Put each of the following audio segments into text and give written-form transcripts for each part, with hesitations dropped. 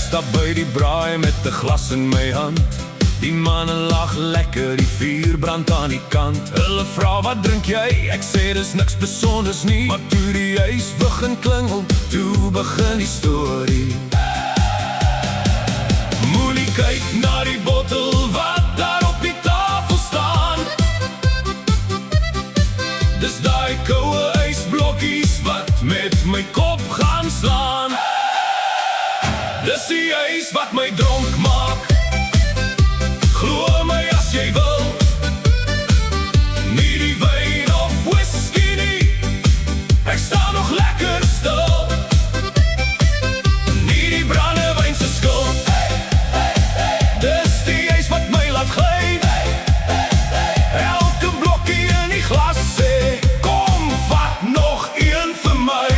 sta by die braai met 'n glas in my hand. Die manne lag lekker, die vuur brand aan die kant. Hulle vra wat drink jy? Ek sê dis niks besonders nie. Maar toe die huis begin klingel, toe begin die storie. Moenie kyk na die bottel wat daar op die tafel staan. Dis daai koue ysblokkies wat met my kop gaan slaan. Dis die ys wat my dronk maak. Glo my as jy wil. Nie die wyn of whisky nie. Ek sta nog lekker stil. Nie die brandewyn se skuld. Dis die ys wat my laat gly. Elke blokkie in die glas sê, kom vat nog een vir my.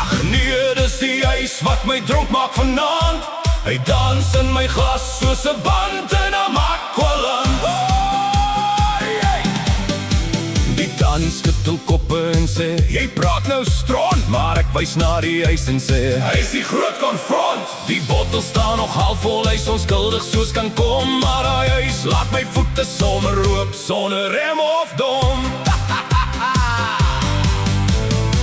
Ag nee, dis die ys wat my dronk maak vanaand. Hy dans in my glas soos 'n band in 'n makwalam. Die dans skittel koppe en sê, jy praat nou stront. Maar ek wys na die huis en sê, hy is die groot konfront. Die bottel staan nog half vol, hy is onskuldig soos kan kom. Maar hy huis laat my voete sommer roop, sonder rem of dom.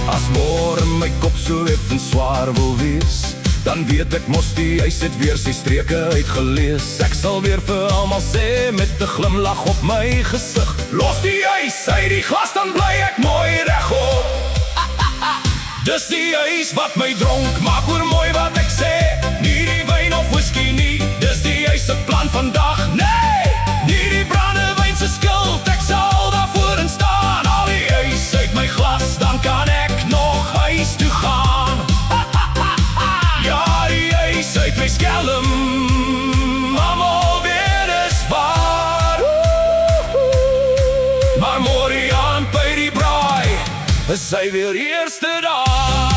As môre my kop so effen swaar wil wees, dan weet ek mos die huis het weer sy streke uitgelees. Ek sal weer vir almal sê met 'n glimlag op my gesig, los die huis uit die glas, dan bly ek mooi regop. Dis die huis wat my dronk maak, hoor mooi wat ek sê. Nie die wyn of whisky nie, dis die huis se plan vandag. Nee, nie die brandewyn se skuld, ek sal daarvoor in staan. Al die huis uit my glas, dan kan ek nog huis toe gaan. Uit my skelm, almal weet is waar. Maar môre aan by die braai, is hy weer eerste dag.